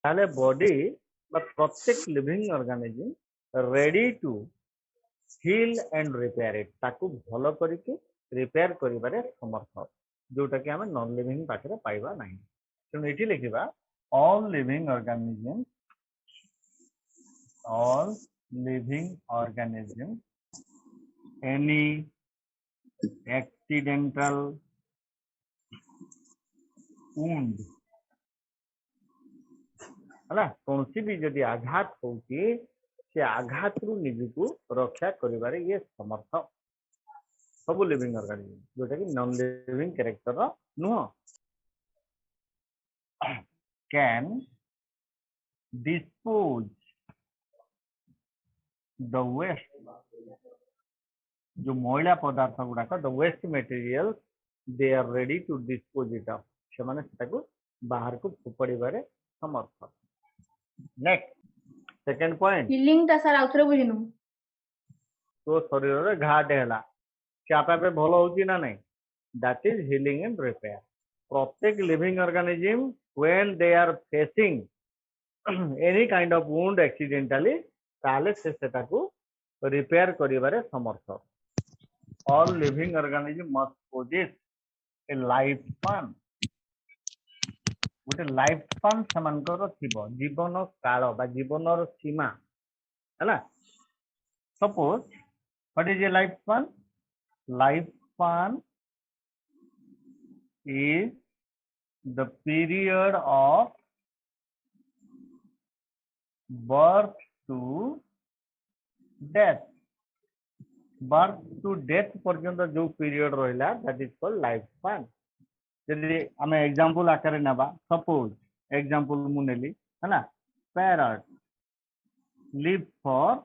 ताले बॉडी प्रत्येक living organism ready to heal and repair it ताकू भल करके रिपेयर करिबारे समर्थ जोटा कि आम नॉन लिविंग पाखे पाइबा नहीं तेणु ये लिखा all living organism any accidental wound है कौन भी जदि आघात होती से आघात रु निजको रक्षा करिबारे ये समर्थ सब लिविंग ऑर्गेनिज्म जोटा कि नॉन लिविंग कैरेक्टर नुह कैन डिस्पोज द वेस्ट जो मैला पदार्थ गुड़ाक the waste material they are ready to dispose it off से माने बाहर को फोपाड़े समर्थ नेक्स्ट सेकंड पॉइंट हिलिंग ता सर आउथरे बुझिनु तो शरीर रे घाटे हला चापा पे भलो होची ना नहीं that is healing and repair प्रत्येक living organism when they are facing any kind of wound accidentally ताले से सेटा को रिपेयर करिबारे समर्थ all living organism must possess a life span गोटे लाइफ स्पान सेमानकर थिबो जीवन काल बा जीवनर सीमा है suppose what is a life span is the period of birth to death पर्यंत जो पीरियड रहा that is called life span जदि आम एग्जांपल आकार नबा सपोज एग्जांपल मु नेली है ना parrot live for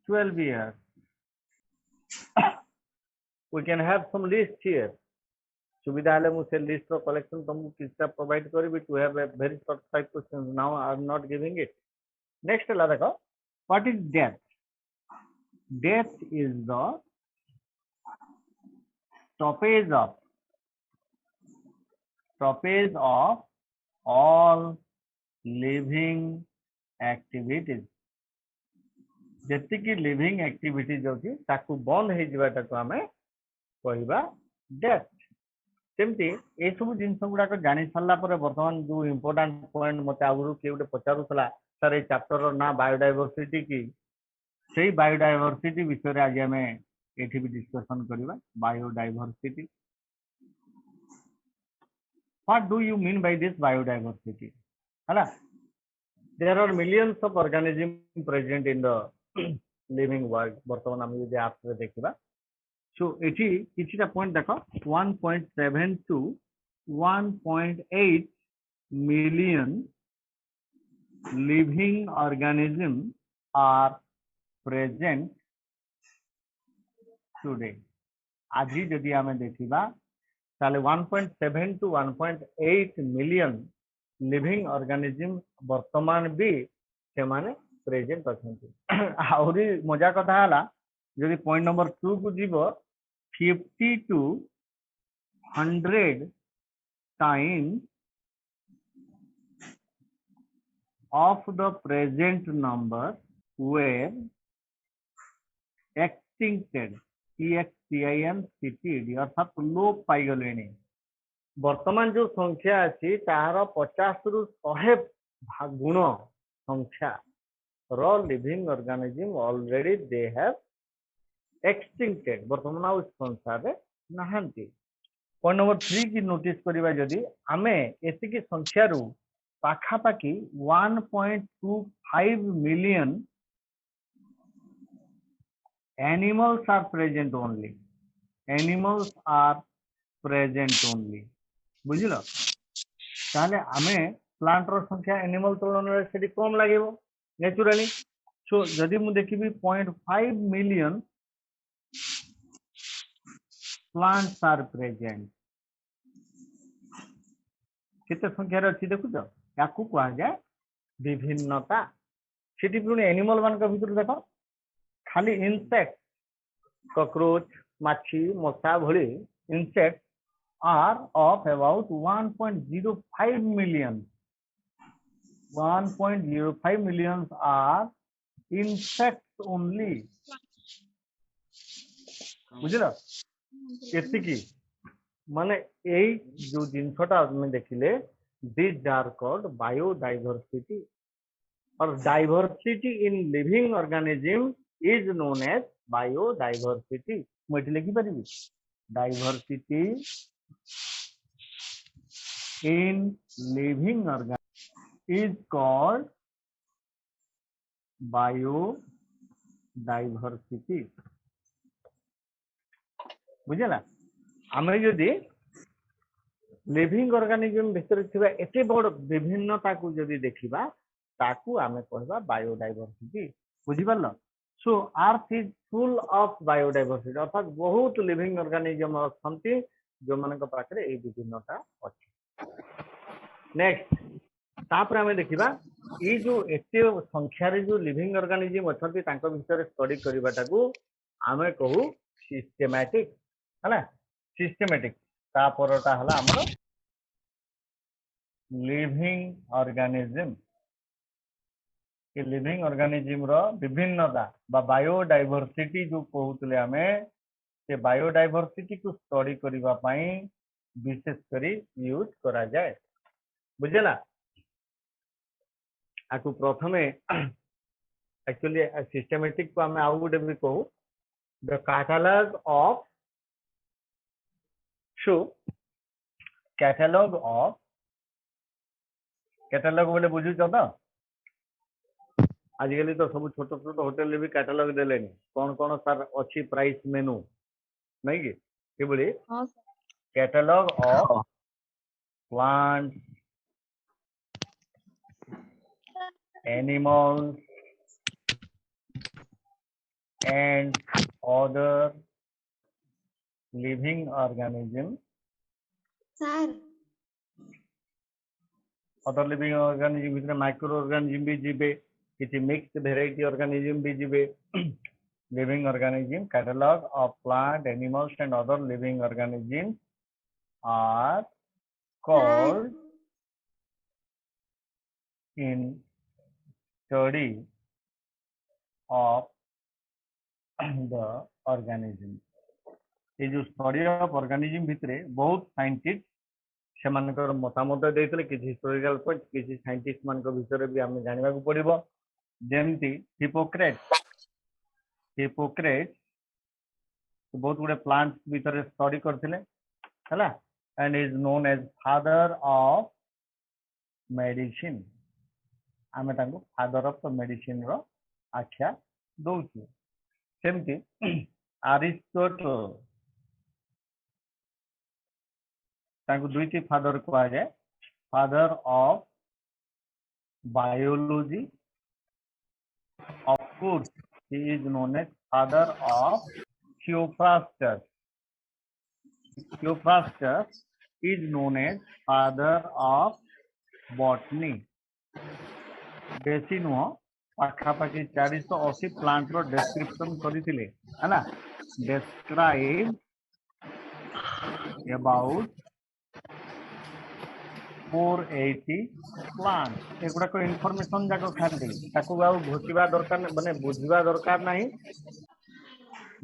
12 years we can have some list here सुविधा हेले मु से लिस्ट रो कलेक्शन तुमको किसका प्रोवाइड करबी to have a very short 5 questions now I am not giving it next ला देखो what is death death is the stoppage of all living activities जति लिविंग एक्टिविटीज अच्छी ताकू बंद हो जाटा को आम कहवा डेथ सेमती ये सब जिन गुड़ाक जानी सारा बर्तमान जो इम्पोर्टाट पॉइंट मत आगु किए गोटे पचारूला सर ये चैप्टर ना बायोडाइवर्सिटी की से बायोडाइवर्सिटी विषय आज आम ये भी डिस्कशन करवा biodiversity what do you mean by this biodiversity है there are millions of organism present in the living world बर्तमान आम जो आप देखा सो ये किसी पॉइंट देख 1.7 to 1.8 million living organism are present today आज जदि आम देखा 1.7 to 1.8 मिलियन लिविंग ऑर्गेनिज्म वर्तमान भी से माने प्रेजेंट अच्छा आहरी मजा कथा है जदि पॉइंट नंबर 2 को जीव 50 to 100 times of the present number were extincted EXTINCTED अर्थात लोप पाईगले वर्तमान जो संख्या अच्छी तार 50 रु 100 गुण संख्या रो living organism already they have extincted वर्तमान आ संसार नहांती पॉइंट नंबर 3 की नोटिस करबा जदि आमे एतिकी संख्या रु पाखापाखि 1.25 million animals are present only बुझिल ताले आमे प्लांट रो संख्या एनिमल तुलन रे सेठी कम लागेबो नेचुरली सो जदि मु देखिबी 0.5 मिलियन प्लांट्स आर प्रेजेंट केते संख्या रे अछि देखु त याकू कहा जाय विभिन्नता सेठी पुनी एनिमल मान का भीतर देखो खाली इंसेक्ट कॉकरोच माछी मशा भली insect are of about 1.05 million. 1.05 millions are insects only. बुझिल एतिकी माने एई जो जिनसटा में देखिले दिस आर कॉल्ड बायोडाइवर्सिटी और diversity in living organism is known as biodiversity मुझे लिखि परिबी diversity in living organism is called biodiversity बुझला आमे जदि लिविंग ऑर्गेनिज्म भितर थिबा एते बड़ विभिन्नता को जदि देखिबा ताकू आमे कहबा बायोडाइवर्सिटी बुझि परलो so earth is full of biodiversity अर्थात बहुत लिविंग ऑर्गेनिज्म अछंती जो मानक पाखरे ए विभिन्नता अछि नेक्स्ट तापर आमे देखिबा ई जो एते संख्या रे जो लिविंग ऑर्गेनिज्म अछंती तांको भितर स्टडी करबाटाकू आमे कहू सिस्टमैटिक हला सिस्टमैटिक तापरटा हला हमर लिविंग ऑर्गेनिज्म के लिविंग ऑर्गेनिज्म रो विभिन्नता बा बायोडाइवर्सिटी जो कहउतले हमें से बायोडाइवर्सिटी को स्टडी करबा पई विशेष करी यूज करा जाए बुझला आकु प्रथमे एक्चुअली सिस्टमैटिक को हमें आउ गुटे भी कहू the catalogue of show catalogue of catalogue बोले बुझु छ त आजिकली तो सब छोट छोट होटल भी कैटलॉग देलेनी कौन कौन सर अच्छी प्राइस मेनू नहीं कि कि बोली catalogue of plant animals and other living organism सर अदर लिविंग ऑर्गेनिज्म भितर माइक्रो ऑर्गेनिज्म भी जीवे किसी मिक्स्ड वेराइटी ऑर्गेनिज्म भी जीवे living organism catalogue of plant animals and other living organism are called in study of the organism ये जो study of organism भितरे बहुत साइंटिस्ट से मानकर मतामत देइतले कि हिस्टोरिकल पॉइंट किसी साइंटिस्ट मान को विषय भी हमें जानवा को पड़िबो जेमती हिपोक्रेट बहुत गुडे प्लांट्स भितर स्टडी करथिले हला and is known as father of medicine आमे तांको फादर ऑफ द मेडिसिन रो आख्या दउछु सेमती अरिस्टोटल तांको दुईटी फादर को आ जाए father of biology of course he is known as father of Theophrastus. Theophrastus is known as father of botany. बेसी नुह पाखापाखि 480 प्लांट रो डिस्क्रिप्शन करिथिले हला describe about 480 प्लांट एगुडा को इनफॉरमेशन जाको खाली ताको गाउ घोटिबा दरकार माने बुझिबा दरकार नाही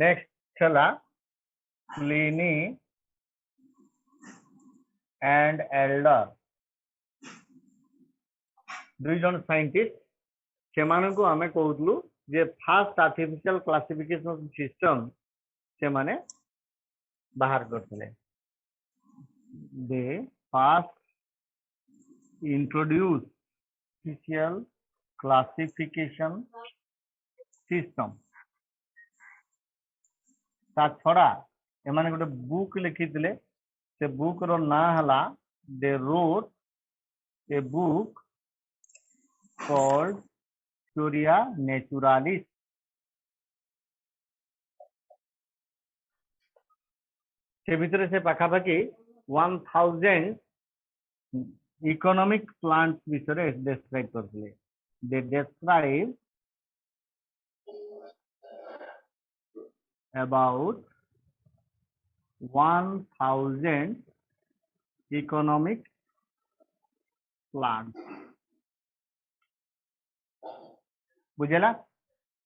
नेक्स्ट चला प्लिनी एंड एल्डर दुई जन साइंटिस्ट से माने को हमें कहउतलु जे फर्स्ट आर्टिफिशियल क्लासिफिकेशन सिस्टम से माने बाहर करथिले दे first introduce official classification system ता छड़ा एमाने गोटे बुक लिखिथिले से बुक रो ना हला they wrote a book called Historia Naturalis से भितर से पाखापाखि 1000 इकोनॉमिक प्लांट्स विषय डिस्क्राइब करथिले they describe about 1000 economic plant बुझेला